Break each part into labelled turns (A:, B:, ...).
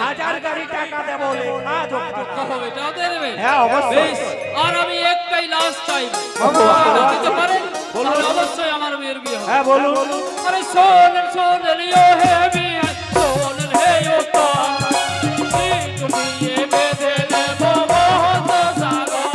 A: হাজার গাড়ি টাকা দেব বলে আজ
B: হবে টাকা দেবে।
A: হ্যাঁ অবশ্যই।
B: আর আমি একটাই লাস্ট চাই, দিতে পারেন তাহলে অবশ্যই আমার মেয়ের বিয়ে হবে।
A: হ্যাঁ বলুন।
B: আরে শোনেন শোনেন ইয়ো হে বিয়ে, শোনেন হে ইয়ো তো দুনিয়ে বেঁধে দেব বহুত সাগর।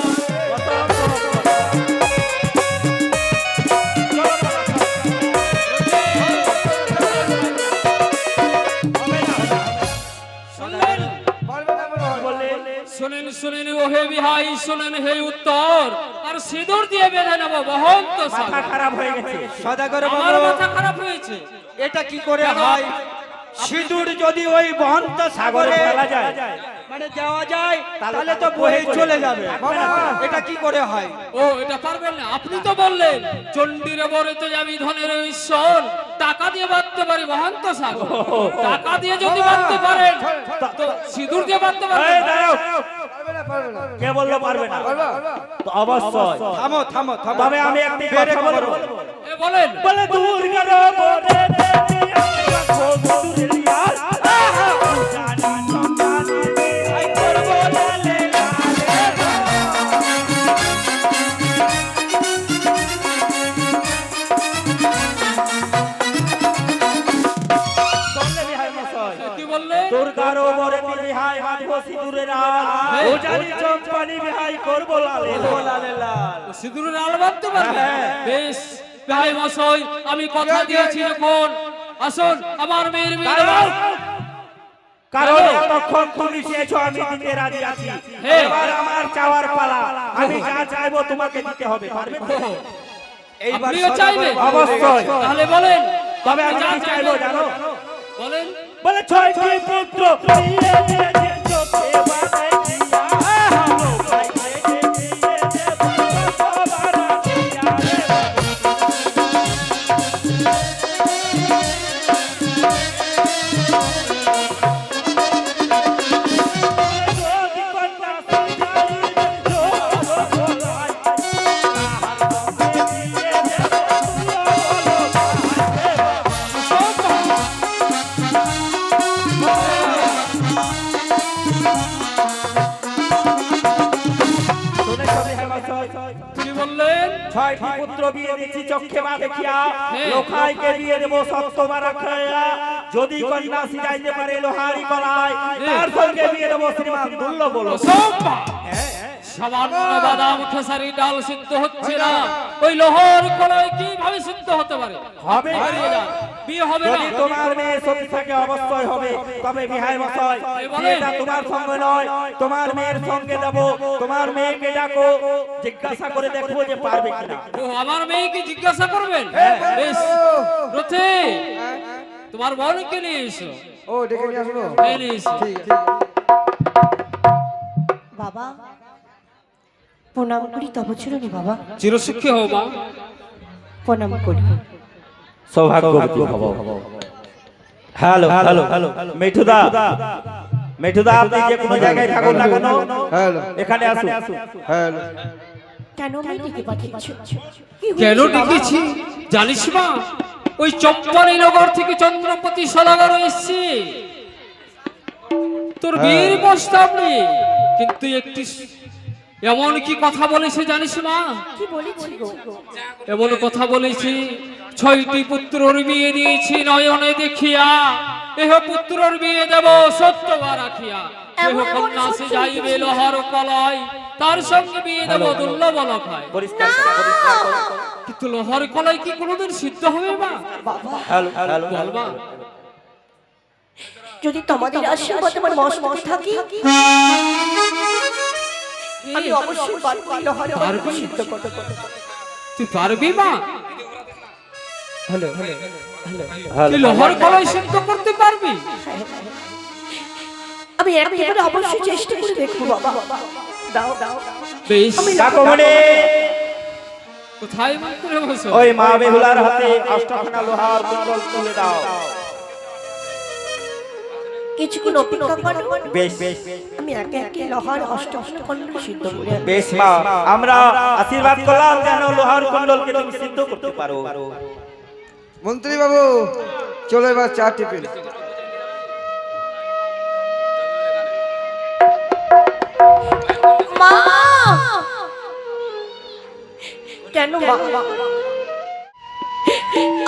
B: শুনেন শুনেন ও হে বিহাই, শুনেন হে উত্তর, আর সিঁদুর দিয়ে বেঁধে নেব বহন্ত সাগর।
A: মাথা খারাপ হয়ে গেছে সদাগর
B: আমার
A: বাবু।
B: মাথা খারাপ হয়েছে।
A: এটা কি করে হয়? সিঁদুর যদি ওই বহন্ত সাগরে ফেলা যায় মানে যাওয়া যায় তাহলে তো বয়ে চলে যাবে। এটা কি করে হয়?
B: ও এটা পারবেন না? আপনি তো বললেন চণ্ডীরে বরেতে যাবি ধনের ঈশ্বর, টাকা দিয়ে বাঁধতে পারি বহন্ত সাগর। টাকা দিয়ে যদি বাঁধতে পারেন তো সিঁদুর দিয়ে বাঁধতে পারবেন।
A: এই দাঁড়াও, কে বললো পারবে না? তো অবশ্যই থামো থামো থামো। তবে আমি একটি কথা বলবো।
B: এ বলেন।
A: বলে দুর্গার বরে দেবী রাখো দূরে লিয়ার জানি সন্তানি আই করবো লালে লালে। শুনলে বিহাই মশাই,
B: কি বললে?
A: দুর্গার বরে বিহাই হাজবো সিঁদুরের আল ও জানি চম্পানি বিহাই করবো লালে লালে লাল।
B: সিঁদুরের আলো বাঁধতে পারবে?
A: হ্যাঁ।
B: বেশ ভাই মশাই, আমি কথা দিয়েছি এখন আসুন আমার মেয়ের বিয়ে দেব।
A: কারণ এতক্ষণ তুমি চেয়েছো, আমি দিতে রাজি আছি। এবার আমার চাওয়ার পালা, আমি যা চাইবো তোমাকে দিতে হবে। পারবে তো?
B: আপনিও চাইবেন?
A: অবশ্যই।
B: তাহলে বলেন।
A: তবে আমি কি চাইবো জানো?
B: বলেন।
A: বলে ছয়টি পুত্র দিয়ে দিয়েছে চোখে বাঁধে দিয়া, লোকাইকে দিয়েছে ভগবান দিয়া রে। যদি কন্যা সুজাই লোকাই তাহার সঙ্গে দিয়েছে
B: কি বললেন?
A: ছয়টি পুত্র বিয়ে দিচ্ছি চক্ষে বা দেখিয়া, লোকাইকে বিয়ে দেবো সপ্তবার খাইয়া, যদি কন্যা সিজাইতে পারে লোহারি কলাই তার সঙ্গে বিয়ে দেবো শ্রীমান দুল্ল বলো।
B: অসম্ভব। সামান্য বাদাম খেসারি ডাল সিদ্ধ হচ্ছে না, ওই লোহার কলাই কিভাবে সিদ্ধ হতে পারে?
A: হবে
B: হারিয়ে যান, বিয়ে হবে না।
A: যদি তোমার মেয়ে সতী থাকে অবশ্যই হবে। তবে বিহাই মশাই, এটা তোমার সঙ্গে নয়, তোমার মেয়ের সঙ্গে দেব। তোমার মেয়েকে ডাকো, জিজ্ঞাসা করে দেখবো যে পারবে কিনা।
B: ও আমার মেয়েকে জিজ্ঞাসা করবেন? বেশ রথে তোমার বোনকে নিয়ে এসো।
C: ও ডেকে নিয়ে আসবো।
B: নিয়ে এসো।
D: বাবা প্রণাম করি তব চরণে। বাবা
B: চিরসুখী হও মা।
D: প্রণাম করি।
A: সৌভাগ্যবতী হব। হ্যালো হ্যালো মিঠুদা, মিঠুদা আপনি যে কোনো জায়গায় থাকুন না কেন
C: হ্যালো
A: এখানে আসুন।
C: হ্যালো
D: কেন মেয়েটিকে পাঠিয়েছো?
B: কেন ডেকেছি জানিস মা? ওই চম্পালী নগর থেকে চন্দ্রপতি সদাগর এসেছে তোর বীর প্রস্তাব নিয়ে, কিন্তু একটি এমন কি কথা বলেছে জানিস মা?
D: কি বলেছি গো?
B: এমন কথা বলেছি, ছয়টি পুত্রর বিয়ে দিয়েছি নয়নে দেখিয়া, এহ পুত্রর বিয়ে দেব সত্যবার রাখিয়া, এহ কন্যা সে যাইবে লোহার কলাই তার সঙ্গে বিয়ে দেব দুর্লভ লখায়।
A: পরিষ্কার করো, পরিষ্কার করো।
B: কিন্তু লোহার কলাই কি কোনোদিন সিদ্ধ হবে মা?
A: হ্যালো হ্যালো
B: বল মা।
D: যদি তোমাদের আশীর্বাদ আমার মস্তকে থাকে আমি অবশ্যই পারবো লোহার কলাই সিদ্ধ করতে।
B: তুই পারবি মা?
C: হ্যালো হ্যালো
B: তুই লোহার কলাই সিদ্ধ করতে পারবি?
D: আমি একবারে অবশ্যই চেষ্টা করে দেখবো বাবা। দাও দাও
B: বেশ
A: কাকমণি
B: কোথায় মন্ত্রী মশাই?
A: ওই মা বেহুলার হাতে অষ্টখানা লোহার কুণ্ডল তুলে দাও।
D: কিছুক্ষণ অপেক্ষা করো।
A: বেশ বেশ
D: আমি একে একে লোহার অষ্টখণ্ড সিদ্ধ করে আনবো।
A: বেশ মা, আমরা আশীর্বাদ করলাম যেন লোহার কুণ্ডলকে তুমি সিদ্ধ করতে পারো।
C: মন্ত্রী বাবু চলো এবার চা টিফিন।
D: মা কেন মা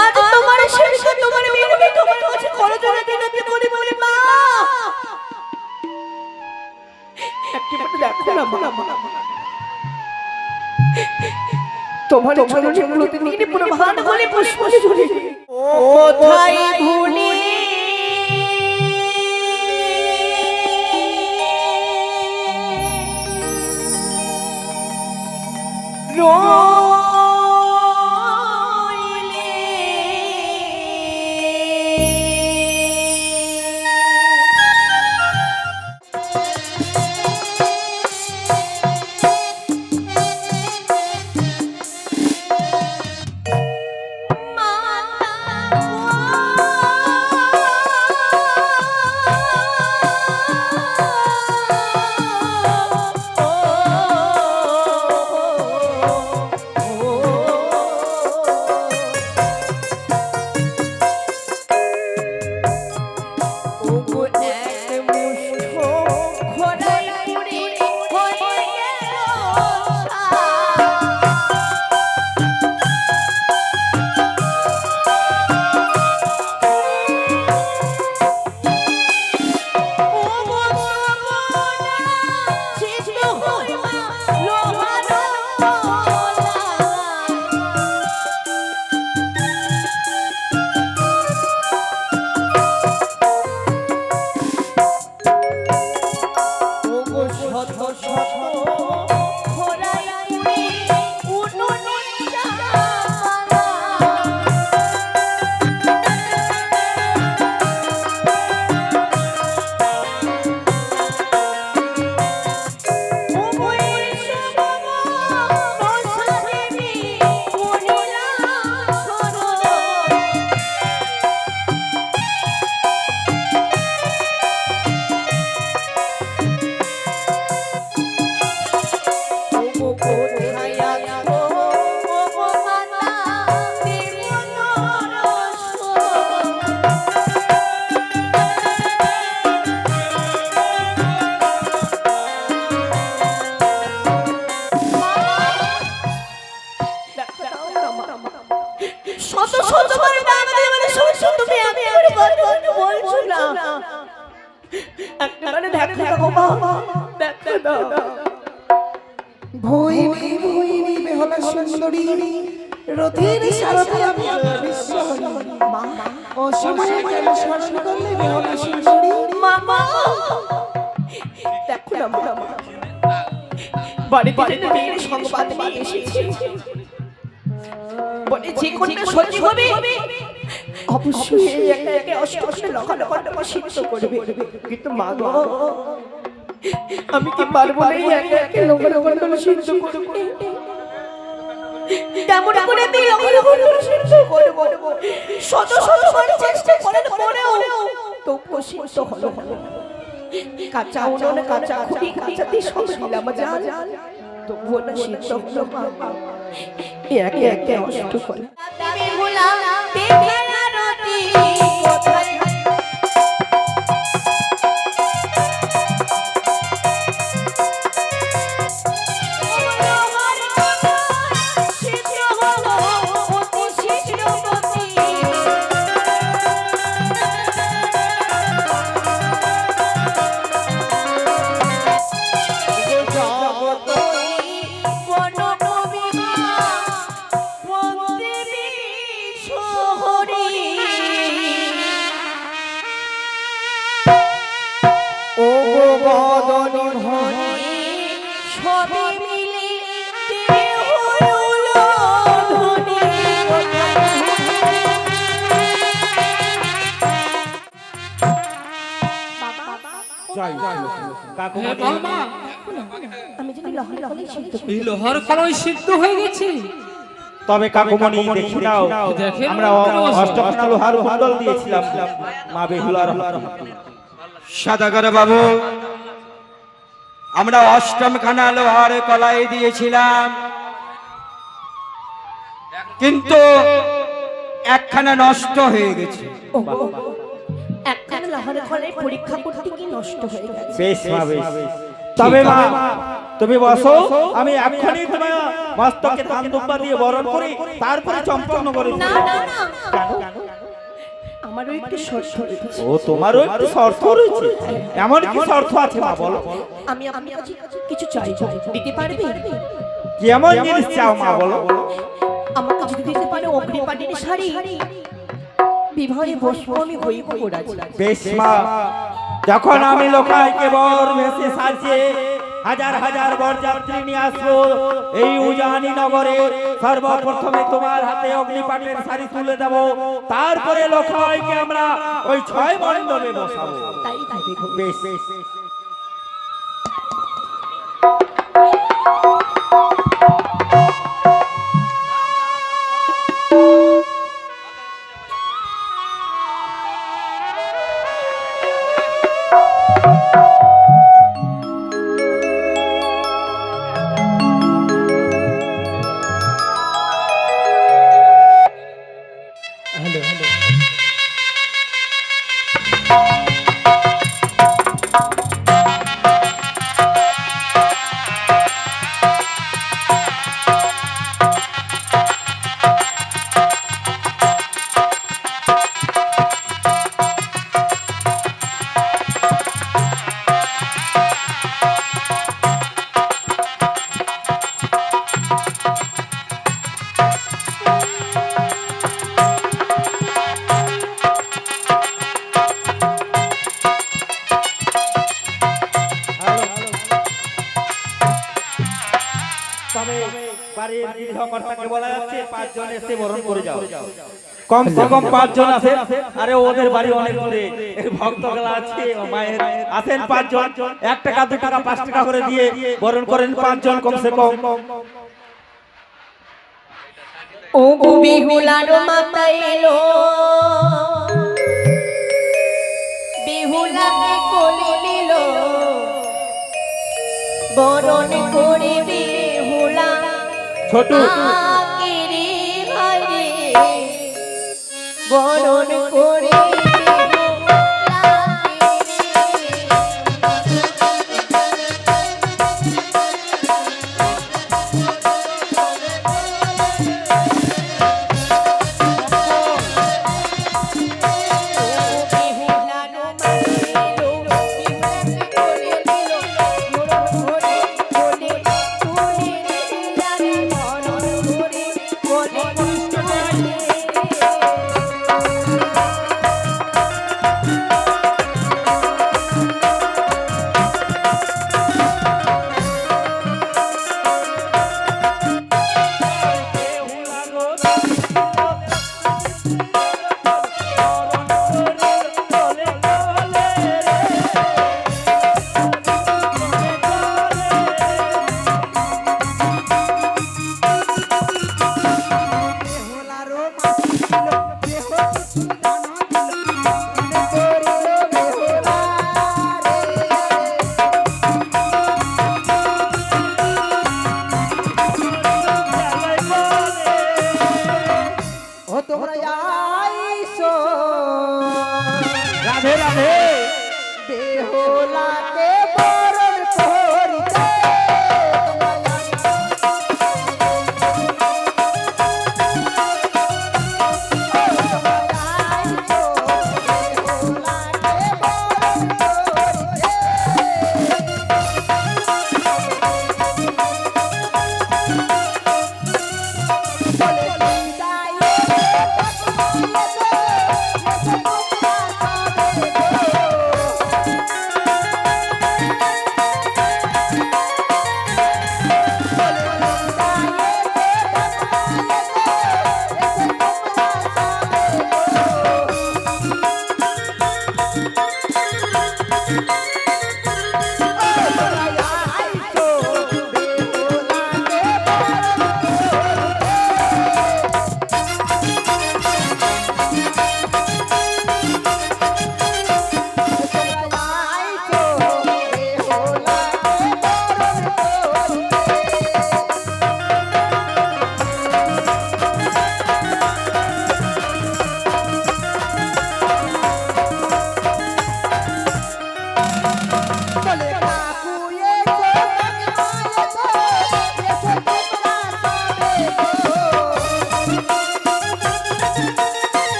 D: আজ তোমার শেষে তোমার মেয়েকে তোমার কাছে করজোড়ে বিনতি করি বলে মা একটু দেখো না মা তোমার চরণে প্রতিদিন পুরো ভাত বলে পুষ্প ঝরে কোথায় ভুলি
E: ভৈনী ভৈনী বেহলা সুন্দরী রথের সারথি আমি বিশ্বহরি মা অসময়ে কেন স্মরণ করলে বেহলা সুন্দরী
D: মামা দেখো না মা বাড়িতে যেতে মেয়ের সংবাদ নিয়ে এসেছি বলে যে কোনটা সত্যি হবে অবশ্যই একে একে অষ্টে লক্ষ লক্ষ টাকা সিদ্ধ করবে কিন্তু মা গো আমি কি পারবো না একে একে লক্ষ লক্ষ টাকা সিদ্ধ করবে কেমন করে তুই লক্ষ লক্ষ টাকা সিদ্ধ করবো শত শত বার চেষ্টা করার পরেও তো সিদ্ধ হলো কাঁচা উনুনে কাঁচা খুঁটি কাঁচাতে সব দিলাম জাল তবুও না সিদ্ধ হলো মা একে একে অষ্ট করে বেহুলা বেহুলা রতি কোথায়
A: কাকুমণি
B: হে বৌমা,
D: আমি যদি লহরি লহরি সিদ্ধ করি
B: এই লোহার কলই সিদ্ধ হয়ে গেছে।
A: তবে কাকুমণি দেখি নাও,
B: দেখেন
A: আমরা অষ্টখানা লোহার কুণ্ডল দিয়েছিলাম মা বেহুলার হাতে।
C: সদাগর বাবু, আমরা অষ্টম খানা লোহার কলাই দিয়েছিলাম, কিন্তু একখানা নষ্ট হয়ে গেছে।
D: একখানা লহরি কলাই পরীক্ষা করতে কি নষ্ট হয়ে গেছে।
A: বেশ মা বেশ। তবে মা তুমি বসো, আমি এখনই তোমার মস্তকে ধান দুব্বা দিয়ে বরণ করি, তারপরে চম্পন করে
D: না
A: দেব।
D: না না,
A: কেন?
D: আমারও একটু শর্ত রয়েছে।
A: ও তোমারও একটু শর্ত রয়েছে? এমন কি শর্ত আছে মা বলো?
D: আমি আপনার কাছে কিছু চাই, দিতে পারবে?
A: কেমন জিনিস চাও মা বলো?
D: আমার কাছে দিতে পারে অগ্নিপাটির শাড়ি, বিবাহে বসবো আমি হইব রাজি।
A: বেশ মা, যখন আমি লোকাইকে বর ভেসে সাজিয়ে হাজার হাজার বরযাত্রী নিয়ে আসবো এই উজানি নগরে, সর্বপ্রথমে তোমার হাতে অগ্নিপাটের শাড়ি তুলে দেব, তারপরে লোকাইকে আমরা ওই 6 মণ্ডপে বসাবো।
D: তাই দেখো।
A: বেশ বেশ। তবে বাড়ির গৃহকর্তাকে বলা যাচ্ছে 5 জন এসে বরণ করে যাও। কমসে কম 5 জন আছেন। আরে ওদের বাড়ি অনেক দূরে, এই ভক্তগুলো আছে ও মায়ের আছেন 5 জন। 1 টাকা 2 টাকা 5 টাকা করে দিয়ে বরণ করেন 5 জন কমসে কম।
D: ও গো বিহুলার মাতা এলো, বিহুলাকে কোলে নিল, বরণ করে বিহুলা
A: ছোটু
D: আকিরে ভাইরে, বরণ করে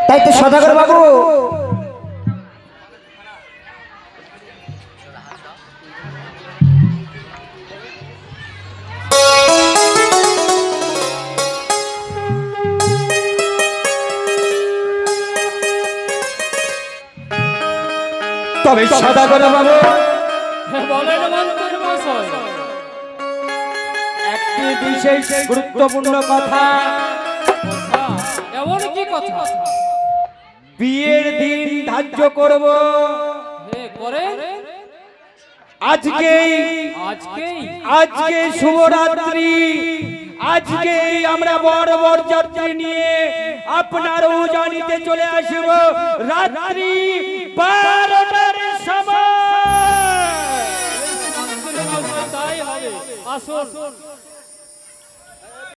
E: তাই তো সদাগর বাবু,
A: তবে সদাগর বাবু
B: বলেন মন্ত্রী মশাই।
A: একটি বিশেষ গুরুত্বপূর্ণ কথা।
B: এমন কি কথা?
A: বিয়ের দিন ধার্য করব
B: করে
A: আজকেই।
B: আজকেই
A: আজকে শুভরাত্রি। আজকেই আমরা বড় বড় যাত্রী নিয়ে আপনার উজানিতে চলে আসব রাত্রি 12টার সময়।
B: তাই হবে। আসুন।